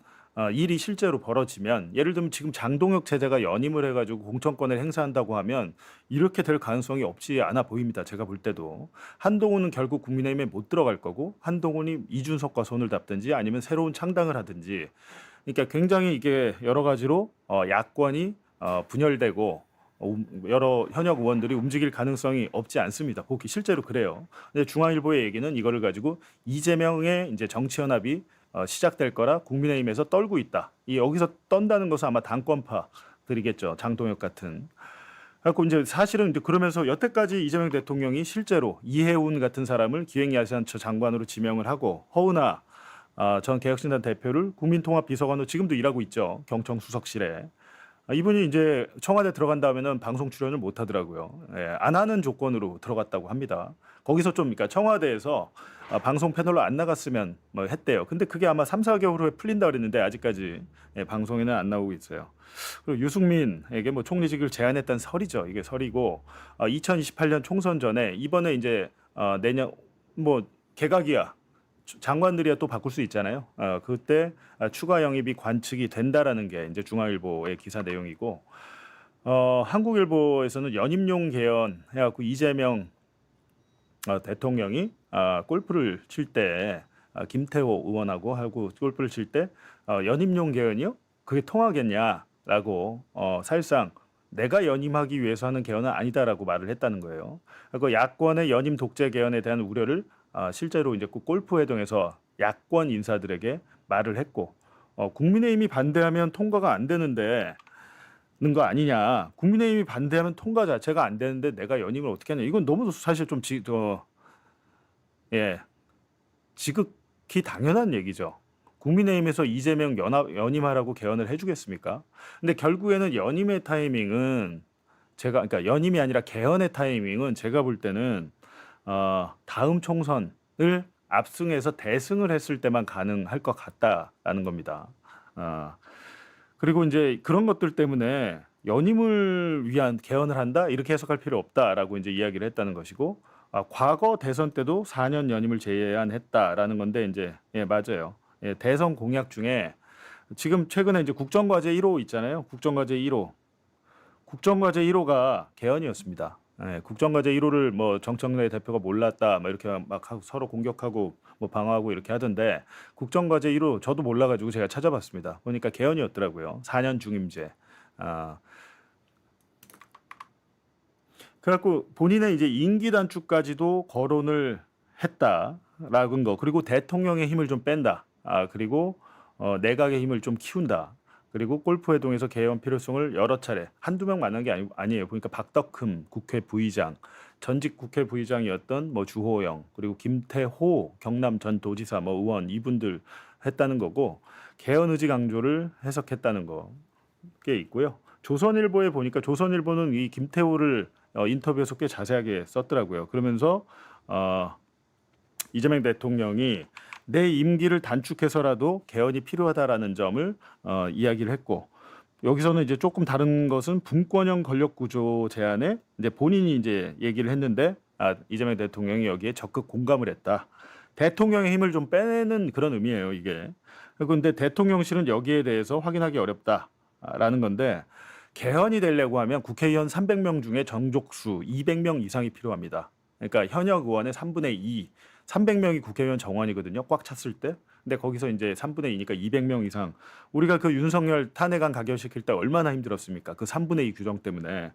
F: 일이 실제로 벌어지면 예를 들면 지금 장동혁 체제가 연임을 해가지고 공천권을 행사한다고 하면 이렇게 될 가능성이 없지 않아 보입니다. 제가 볼 때도 한동훈은 결국 국민의힘에 못 들어갈 거고 한동훈이 이준석과 손을 잡든지 아니면 새로운 창당을 하든지 그러니까 굉장히 이게 여러 가지로 야권이 분열되고 여러 현역 의원들이 움직일 가능성이 없지 않습니다. 보기 실제로 그래요. 근데 중앙일보의 얘기는 이거를 가지고 이재명의 이제 정치연합이 시작될 거라 국민의힘에서 떨고 있다. 여기서 떤다는 것은 아마 당권파들이겠죠. 장동혁 같은. 그래서 이제 사실은 이제 그러면서 여태까지 이재명 대통령이 실제로 이해운 같은 사람을 기획예산처 장관으로 지명을 하고 허은하 전 개혁신당 대표를 국민통합비서관으로 지금도 일하고 있죠. 경청수석실에. 이분이 이제 청와대 들어간 다음에는 방송 출연을 못 하더라고요. 안 하는 조건으로 들어갔다고 합니다. 거기서 좀 그러니까 청와대에서 방송 패널로 안 나갔으면 뭐 했대요. 근데 그게 아마 3, 4개월 후에 풀린다 그랬는데 아직까지 방송에는 안 나오고 있어요. 그리고 유승민에게 뭐 총리직을 제안했다는 설이죠. 이게 설이고 2028년 총선 전에 이번에 이제 내년 뭐 개각이야. 장관들이야 또 바꿀 수 있잖아요. 그때 추가 영입이 관측이 된다라는 게 이제 중앙일보의 기사 내용이고 한국일보에서는 연임용 개헌 해갖고 이재명 대통령이 골프를 칠 때 김태호 의원하고 하고 골프를 칠 때 연임용 개헌이요? 그게 통하겠냐라고 사실상 내가 연임하기 위해서 하는 개헌은 아니다라고 말을 했다는 거예요. 그리고 야권의 연임 독재 개헌에 대한 우려를 실제로 이제 골프 회동에서 야권 인사들에게 말을 했고 국민의힘이 반대하면 통과가 안 되는데 는 거 아니냐. 국민의힘이 반대하면 통과 자체가 안 되는데 내가 연임을 어떻게 하냐. 이건 너무 사실 좀 지극히 당연한 얘기죠. 국민의힘에서 이재명 연임하라고 개헌을 해주겠습니까? 근데 결국에는 연임의 타이밍은 그러니까 연임이 아니라 개헌의 타이밍은 제가 볼 때는 다음 총선을 압승해서 대승을 했을 때만 가능할 것 같다라는 겁니다. 그리고 이제 그런 것들 때문에 연임을 위한 개헌을 한다 이렇게 해석할 필요 없다라고 이제 이야기를 했다는 것이고 과거 대선 때도 4년 연임을 제안했다라는 건데 이제 맞아요. 대선 공약 중에 지금 최근에 이제 국정과제 1호 있잖아요. 국정과제 1호. 국정과제 1호가 개헌이었습니다. 국정과제 1호를 뭐 정청래 대표가 몰랐다, 뭐 이렇게 막 하고 서로 공격하고 뭐 방어하고 이렇게 하던데 국정과제 1호 저도 몰라가지고 제가 찾아봤습니다. 보니까 개헌이었더라고요. 4년 중임제. 그래갖고 본인의 이제 임기 단축까지도 거론을 했다라는 거. 그리고 대통령의 힘을 좀 뺀다. 그리고 내각의 힘을 좀 키운다. 그리고 골프 회동에서 개헌 필요성을 여러 차례 한두 명 만난 게 아니에요. 보니까 박덕흠 국회 부의장, 전직 국회 부의장이었던 뭐 주호영, 그리고 김태호 경남 전 도지사 뭐 의원 이분들 했다는 거고 개헌 의지 강조를 해석했다는 게 있고요. 조선일보에 보니까 조선일보는 이 김태호를 인터뷰에서 꽤 자세하게 썼더라고요. 그러면서 이재명 대통령이 내 임기를 단축해서라도 개헌이 필요하다라는 점을 이야기를 했고 여기서는 이제 조금 다른 것은 분권형 권력 구조 제안에 이제 본인이 이제 얘기를 했는데 이재명 대통령이 여기에 적극 공감을 했다. 대통령의 힘을 좀 빼내는 그런 의미예요, 이게. 그런데 대통령실은 여기에 대해서 확인하기 어렵다라는 건데 개헌이 되려고 하면 국회의원 300명 중에 정족수 200명 이상이 필요합니다. 그러니까 현역 의원의 3분의 2, 300명이 국회의원 정원이거든요. 꽉 찼을 때. 근데 거기서 이제 3분의 2니까 200명 이상. 우리가 그 윤석열 탄핵안 가결시킬 때 얼마나 힘들었습니까? 그 3분의 2 규정 때문에.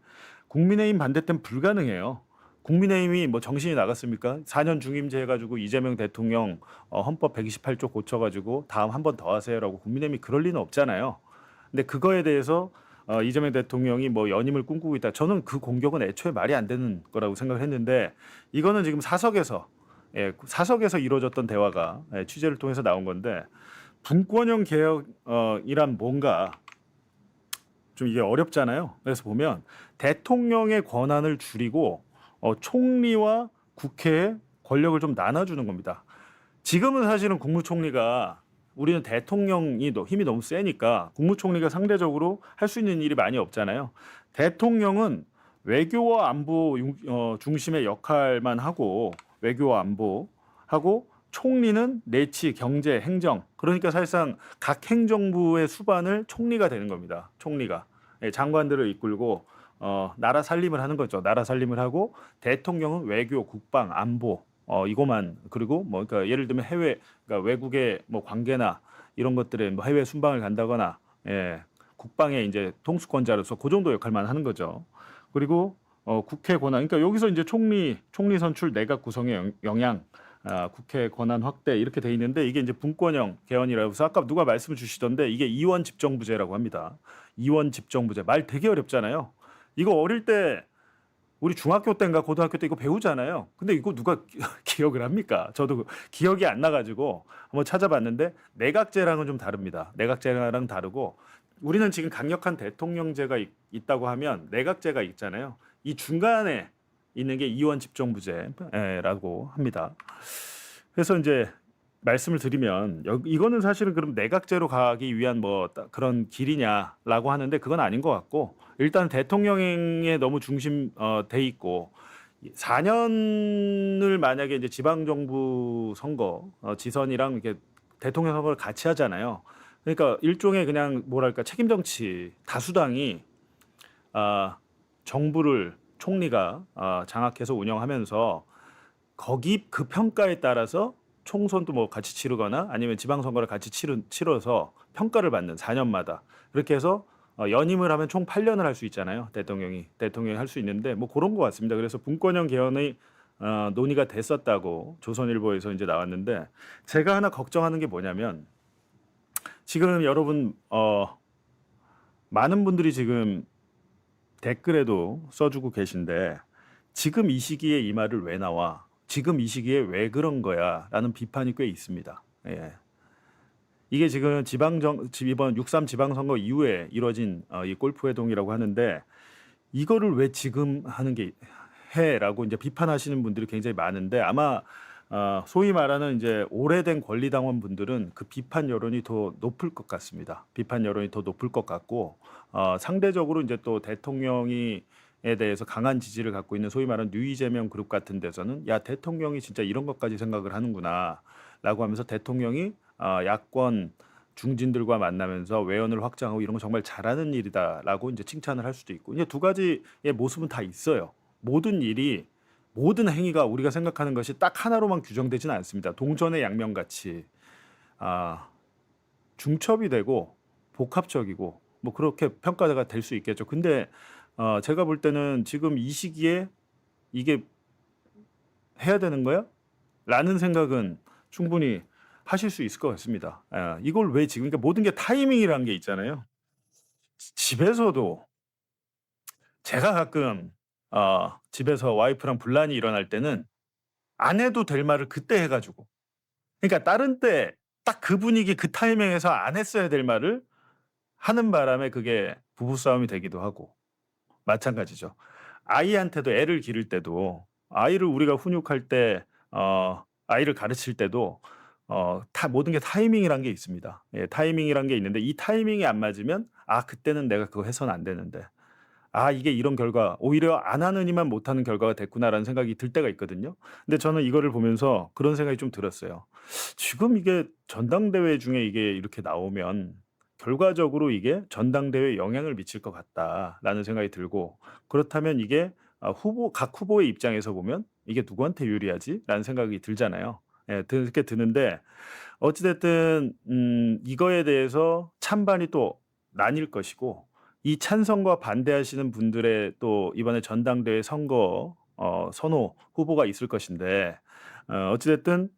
F: 국민의힘 반대 때는 불가능해요. 국민의힘이 뭐 정신이 나갔습니까? 4년 중임제 해가지고 이재명 대통령 헌법 128조 고쳐가지고 다음 한 번 더 하세요라고 국민의힘이 그럴 리는 없잖아요. 근데 그거에 대해서 이재명 대통령이 뭐 연임을 꿈꾸고 있다. 저는 그 공격은 애초에 말이 안 되는 거라고 생각을 했는데 이거는 지금 사석에서 이루어졌던 대화가 취재를 통해서 나온 건데 분권형 개혁이란 뭔가 좀 이게 어렵잖아요. 그래서 보면 대통령의 권한을 줄이고 총리와 국회의 권력을 좀 나눠주는 겁니다. 지금은 사실은 국무총리가 우리는 대통령이 힘이 너무 세니까 국무총리가 상대적으로 할 수 있는 일이 많이 없잖아요. 대통령은 외교와 안보 중심의 역할만 하고 외교와 안보 하고 총리는 내치, 경제, 행정. 그러니까 사실상 각 행정부의 수반을 총리가 되는 겁니다. 총리가 장관들을 이끌고 나라 살림을 하는 거죠. 나라 살림을 하고 대통령은 외교, 국방, 안보 이거만 그리고 뭐 그러니까 예를 들면 그러니까 외국의 뭐 관계나 이런 것들에 뭐 해외 순방을 간다거나 국방의 이제 통수권자로서 그 정도 역할만 하는 거죠. 그리고 국회 권한 그러니까 여기서 이제 총리 선출 내각 구성의 영향 국회 권한 확대 이렇게 돼 있는데 이게 이제 분권형 개헌이라고 해서 아까 누가 말씀 주시던데 이게 이원 집정부제라고 합니다. 이원 집정부제 말 되게 어렵잖아요. 이거 어릴 때 우리 중학교 때인가 고등학교 때 이거 배우잖아요. 근데 이거 누가 기억을 합니까? 저도 기억이 안 나가지고 한번 찾아봤는데 내각제랑은 좀 다릅니다. 내각제랑 다르고 우리는 지금 강력한 대통령제가 있다고 하면 내각제가 있잖아요. 이 중간에 있는 게 이원 집정부제라고 합니다. 그래서 이제 말씀을 드리면 이거는 사실은 그럼 내각제로 가기 위한 뭐 그런 길이냐라고 하는데 그건 아닌 것 같고 일단 대통령에 너무 중심돼 있고 4년을 만약에 이제 지방정부 선거 지선이랑 이렇게 대통령 선거를 같이 하잖아요. 그러니까 일종의 그냥 뭐랄까 책임 정치 다수당이 정부를 총리가 장악해서 운영하면서 거기 그 평가에 따라서 총선도 뭐 같이 치르거나 아니면 지방선거를 같이 치러서 평가를 받는 4년마다 그렇게 해서 연임을 하면 총 8년을 할 수 있잖아요. 대통령이 할 수 있는데 뭐 그런 것 같습니다. 그래서 분권형 개헌의 논의가 됐었다고 조선일보에서 이제 나왔는데 제가 하나 걱정하는 게 뭐냐면 지금 여러분 많은 분들이 지금 댓글에도 써주고 계신데 지금 이 시기에 이 말을 왜 나와? 지금 이 시기에 왜 그런 거야? 라는 비판이 꽤 있습니다. 예. 이게 지금 이번 6.3 지방선거 이후에 이루어진 이 골프 회동이라고 하는데 이거를 왜 지금 하는 게 해라고 이제 비판하시는 분들이 굉장히 많은데 아마 소위 말하는 이제 오래된 권리당원 분들은 그 비판 여론이 더 높을 것 같습니다. 비판 여론이 더 높을 것 같고 상대적으로 이제 또 대통령에 대해서 강한 지지를 갖고 있는 소위 말하는 뉴이재명 그룹 같은 데서는 야 대통령이 진짜 이런 것까지 생각을 하는구나라고 하면서 대통령이 야권 중진들과 만나면서 외연을 확장하고 이런 거 정말 잘하는 일이다라고 이제 칭찬을 할 수도 있고 이제 두 가지의 모습은 다 있어요. 모든 행위가 우리가 생각하는 것이 딱 하나로만 규정되지는 않습니다. 동전의 양면같이 중첩이 되고 복합적이고 뭐 그렇게 평가가 될 수 있겠죠. 근데 제가 볼 때는 지금 이 시기에 이게 해야 되는 거야? 라는 생각은 충분히 하실 수 있을 것 같습니다. 이걸 왜 지금, 그러니까 모든 게 타이밍이라는 게 있잖아요. 집에서도 제가 가끔 집에서 와이프랑 분란이 일어날 때는 안 해도 될 말을 그때 해가지고, 그러니까 다른 때 딱 그 분위기 그 타이밍에서 안 했어야 될 말을 하는 바람에 그게 부부싸움이 되기도 하고, 마찬가지죠. 아이한테도 애를 기를 때도, 아이를 우리가 훈육할 때 아이를 가르칠 때도 모든 게 타이밍이란 게 있습니다. 예, 타이밍이란 게 있는데 이 타이밍이 안 맞으면 그때는 내가 그거 해서는 안 되는데, 이게 이런 결과, 오히려 안 하느니만 못하는 결과가 됐구나라는 생각이 들 때가 있거든요. 근데 저는 이거를 보면서 그런 생각이 좀 들었어요. 지금 이게 전당대회 중에 이게 이렇게 나오면 결과적으로 이게 전당대회에 영향을 미칠 것 같다라는 생각이 들고, 그렇다면 이게 각 후보의 입장에서 보면 이게 누구한테 유리하지라는 생각이 들잖아요. 예, 그렇게 드는데 어찌됐든 이거에 대해서 찬반이 또 나뉠 것이고, 이 찬성과 반대하시는 분들의 또 이번에 전당대회 선거 선호 후보가 있을 것인데, 어찌됐든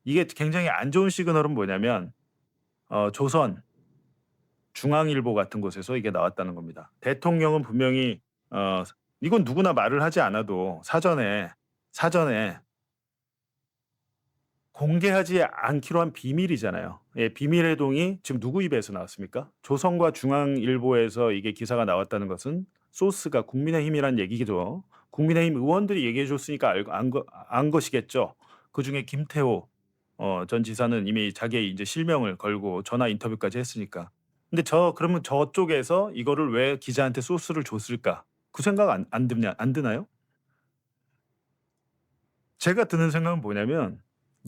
F: 이게 굉장히 안 좋은 시그널은 뭐냐면 조선, 중앙일보 같은 곳에서 이게 나왔다는 겁니다. 대통령은 분명히 이건 누구나 말을 하지 않아도 사전에 공개하지 않기로 한 비밀이잖아요. 예, 비밀의 동의 지금 누구 입에서 나왔습니까? 조선과 중앙일보에서 이게 기사가 나왔다는 것은 소스가 국민의힘이란 얘기기도, 국민의힘 의원들이 얘기해 줬으니까 안 것이겠죠. 그중에 김태호 전 지사는 이미 자기의 이제 실명을 걸고 전화 인터뷰까지 했으니까. 근데 그러면 저쪽에서 이거를 왜 기자한테 소스를 줬을까? 그 생각 안 드나요? 제가 드는 생각은 뭐냐면,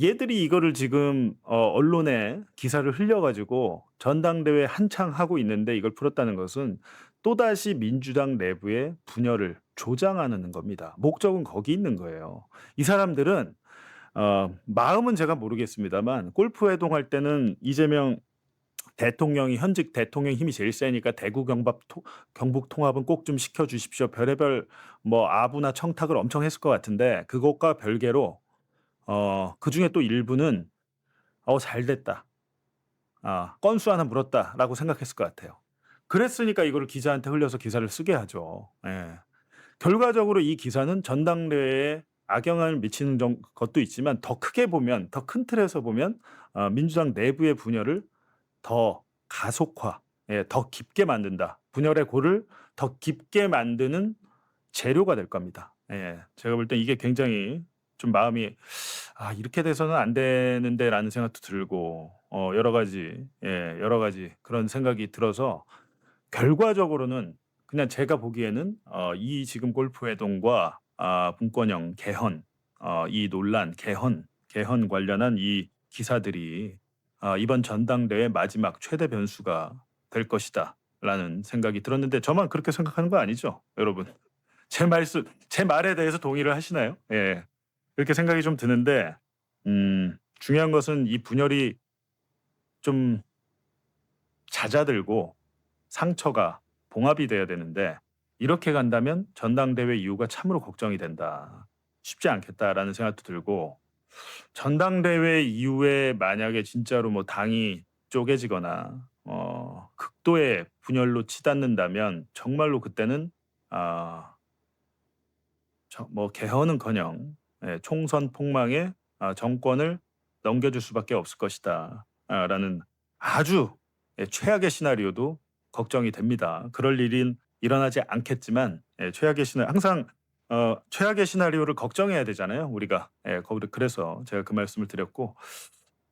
F: 얘들이 이거를 지금 언론에 기사를 흘려가지고 전당대회 한창 하고 있는데 이걸 풀었다는 것은 또다시 민주당 내부의 분열을 조장하는 겁니다. 목적은 거기 있는 거예요. 이 사람들은 마음은 제가 모르겠습니다만, 골프 회동할 때는 이재명 대통령이, 현직 대통령 힘이 제일 세니까 대구 경북 통합은 꼭 좀 시켜주십시오. 별의별 뭐 아부나 청탁을 엄청 했을 것 같은데, 그것과 별개로 그중에 또 일부는 잘 됐다, 건수 하나 물었다라고 생각했을 것 같아요. 그랬으니까 이거를 기자한테 흘려서 기사를 쓰게 하죠. 예. 결과적으로 이 기사는 전당대회에 악영향을 미치는 것도 있지만, 더 크게 보면, 더 큰 틀에서 보면 민주당 내부의 분열을 더 가속화, 더 깊게 만든다. 분열의 골을 더 깊게 만드는 재료가 될 겁니다. 예, 제가 볼 땐 이게 굉장히 좀 마음이 이렇게 돼서는 안 되는데라는 생각도 들고, 여러 가지 그런 생각이 들어서 결과적으로는 그냥 제가 보기에는 이 지금 골프 회동과 분권형 개헌, 이 논란, 개헌 관련한 이 기사들이 이번 전당대회 마지막 최대 변수가 될 것이다라는 생각이 들었는데, 저만 그렇게 생각하는 거 아니죠, 여러분? 제 말에 대해서 동의를 하시나요? 예, 그렇게 생각이 좀 드는데, 중요한 것은 이 분열이 좀 잦아들고 상처가 봉합이 돼야 되는데, 이렇게 간다면 전당대회 이후가 참으로 걱정이 된다. 쉽지 않겠다라는 생각도 들고, 전당대회 이후에 만약에 진짜로 뭐 당이 쪼개지거나 극도의 분열로 치닫는다면 정말로 그때는 뭐 개헌은커녕 총선 폭망에 정권을 넘겨줄 수밖에 없을 것이다 라는 아주 최악의 시나리오도 걱정이 됩니다. 그럴 일은 일어나지 않겠지만, 최악의 시나리오, 항상 최악의 시나리오를 걱정해야 되잖아요, 우리가. 그래서 제가 그 말씀을 드렸고,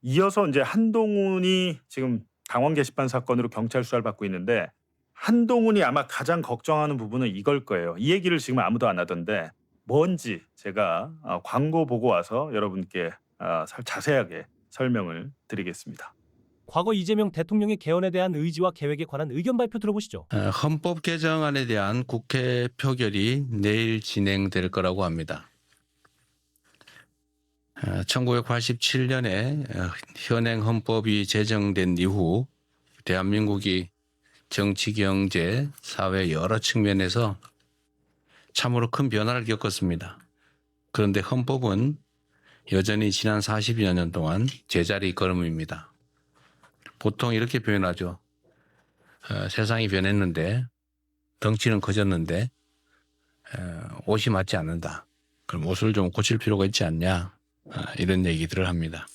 F: 이어서 이제 한동훈이 지금 당원 게시판 사건으로 경찰 수사를 받고 있는데, 한동훈이 아마 가장 걱정하는 부분은 이걸 거예요. 이 얘기를 지금 아무도 안 하던데 뭔지 제가 광고 보고 와서 여러분께 자세하게 설명을 드리겠습니다.
A: 과거 이재명 대통령의 개헌에 대한 의지와 계획에 관한 의견 발표 들어보시죠.
G: 헌법 개정안에 대한 국회 표결이 내일 진행될 거라고 합니다. 1987년에 현행 헌법이 제정된 이후 대한민국이 정치, 경제, 사회 여러 측면에서 참으로 큰 변화를 겪었습니다. 그런데 헌법은 여전히 지난 40여 년 동안 제자리 걸음입니다. 보통 이렇게 표현하죠. 세상이 변했는데 덩치는 커졌는데 옷이 맞지 않는다. 그럼 옷을 좀 고칠 필요가 있지 않냐. 이런 얘기들을 합니다.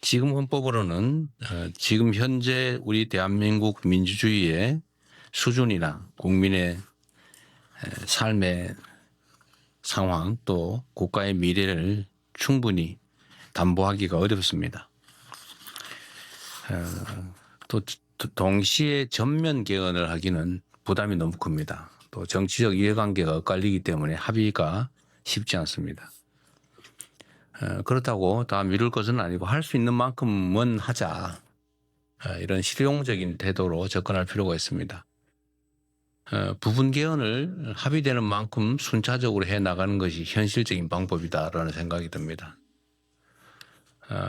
G: 지금 헌법으로는 지금 현재 우리 대한민국 민주주의의 수준이나 국민의 삶의 상황 또 국가의 미래를 충분히 담보하기가 어렵습니다. 또 동시에 전면 개헌을 하기는 부담이 너무 큽니다. 또 정치적 이해관계가 엇갈리기 때문에 합의가 쉽지 않습니다. 그렇다고 다 미룰 것은 아니고 할 수 있는 만큼은 하자. 이런 실용적인 태도로 접근할 필요가 있습니다. 부분 개헌을 합의되는 만큼 순차적으로 해나가는 것이 현실적인 방법이다라는 생각이 듭니다.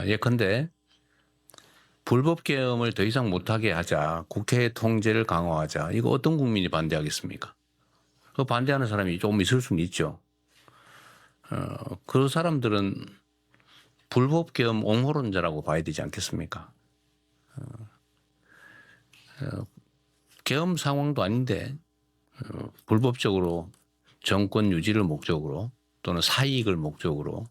G: 예컨대 불법 계엄을 더 이상 못하게 하자, 국회 통제를 강화하자. 이거 어떤 국민이 반대하겠습니까? 그 반대하는 사람이 조금 있을 수는 있죠. 그 사람들은 불법 계엄 옹호론자라고 봐야 되지 않겠습니까? 계엄 상황도 아닌데 불법적으로 정권 유지를 목적으로 또는 사이익을 목적으로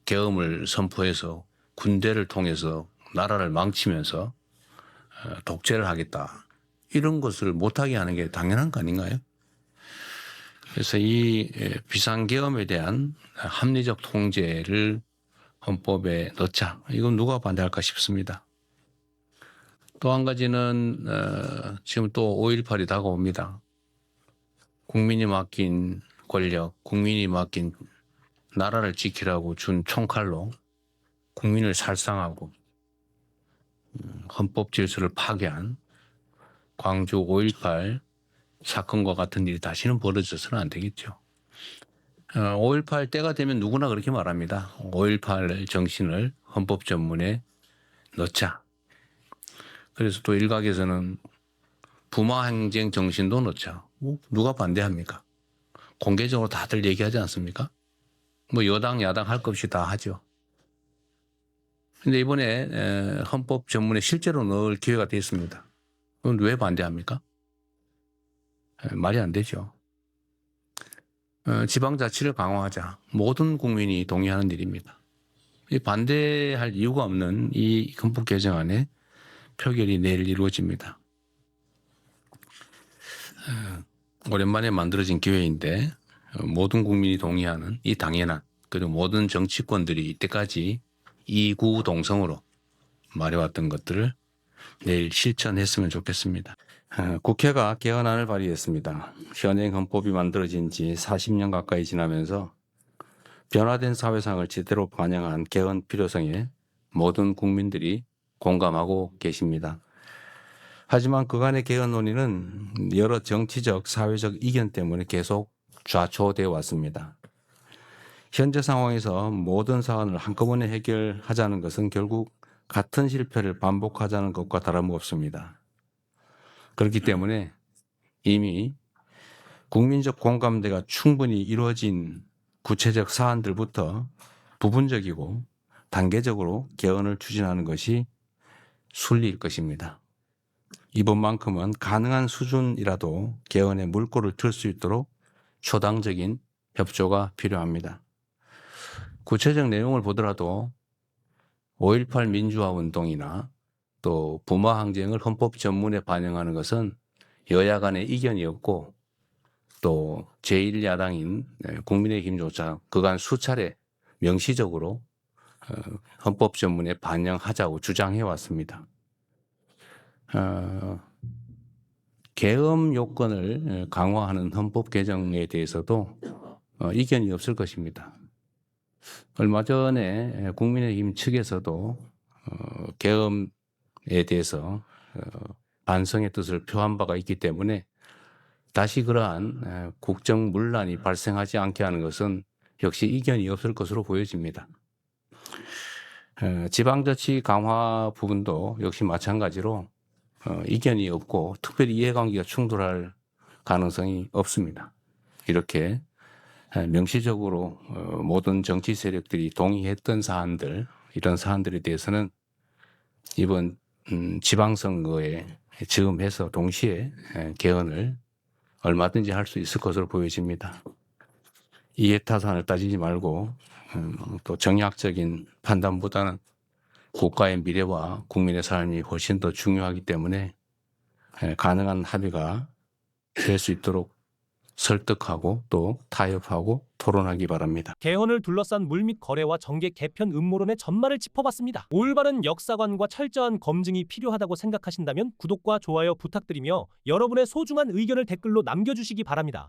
G: 계엄을 선포해서 군대를 통해서 나라를 망치면서 독재를 하겠다. 이런 것을 못하게 하는 게 당연한 거 아닌가요? 그래서 이 비상계엄에 대한 합리적 통제를 헌법에 넣자. 이건 누가 반대할까 싶습니다. 또 한 가지는 지금 또 5.18이 다가옵니다. 국민이 맡긴 권력, 국민이 맡긴 나라를 지키라고 준 총칼로 국민을 살상하고 헌법 질서를 파괴한 광주 5.18 사건과 같은 일이 다시는 벌어져서는 안 되겠죠. 5.18 때가 되면 누구나 그렇게 말합니다. 5.18 정신을 헌법 전문에 넣자. 그래서 또 일각에서는 부마항쟁 정신도 넣자. 누가 반대합니까? 공개적으로 다들 얘기하지 않습니까? 뭐 여당 야당 할 것 없이 다 하죠. 근데 이번에 헌법 전문에 실제로 넣을 기회가 됐습니다. 그건 왜 반대합니까? 말이 안 되죠. 지방자치를 강화하자. 모든 국민이 동의하는 일입니다. 반대할 이유가 없는 이 헌법 개정안에 표결이 내일 이루어집니다. 오랜만에 만들어진 기회인데 모든 국민이 동의하는 이 당연한 그리고 모든 정치권들이 이때까지 이구동성으로 말해왔던 것들을 내일 실천했으면 좋겠습니다. 국회가 개헌안을 발의했습니다. 현행 헌법이 만들어진 지 40년 가까이 지나면서 변화된 사회상을 제대로 반영한 개헌 필요성에 모든 국민들이 공감하고 계십니다. 하지만 그간의 개헌 논의는 여러 정치적, 사회적 이견 때문에 계속 좌초되어 왔습니다. 현재 상황에서 모든 사안을 한꺼번에 해결하자는 것은 결국 같은 실패를 반복하자는 것과 다름없습니다. 그렇기 때문에 이미 국민적 공감대가 충분히 이루어진 구체적 사안들부터 부분적이고 단계적으로 개헌을 추진하는 것이 순리일 것입니다. 이번만큼은 가능한 수준이라도 개헌에 물꼬를 틀 수 있도록 초당적인 협조가 필요합니다. 구체적 내용을 보더라도 5.18 민주화 운동이나 또 부마 항쟁을 헌법 전문에 반영하는 것은 여야 간의 이견이 없고 또 제1야당인 국민의힘조차 그간 수차례 명시적으로 헌법 전문에 반영하자고 주장해 왔습니다. 계엄 요건을 강화하는 헌법 개정에 대해서도 이견이 없을 것입니다. 얼마 전에 국민의힘 측에서도 계엄에 대해서 반성의 뜻을 표한 바가 있기 때문에 다시 그러한 국정 문란이 발생하지 않게 하는 것은 역시 이견이 없을 것으로 보여집니다. 지방자치 강화 부분도 역시 마찬가지로 이견이 없고 특별히 이해관계가 충돌할 가능성이 없습니다. 이렇게 명시적으로 모든 정치 세력들이 동의했던 사안들, 이런 사안들에 대해서는 이번 지방선거에 즈음해서 동시에 개헌을 얼마든지 할 수 있을 것으로 보여집니다. 이해타산을 따지지 말고 또 정략적인 판단보다는 국가의 미래와 국민의 삶이 훨씬 더 중요하기 때문에 가능한 합의가 될 수 있도록 설득하고 또 타협하고 토론하기 바랍니다.
A: 개헌을 둘러싼 물밑 거래와 정계 개편 음모론의 전말을 짚어봤습니다. 올바른 역사관과 철저한 검증이 필요하다고 생각하신다면 구독과 좋아요 부탁드리며 여러분의 소중한 의견을 댓글로 남겨주시기 바랍니다.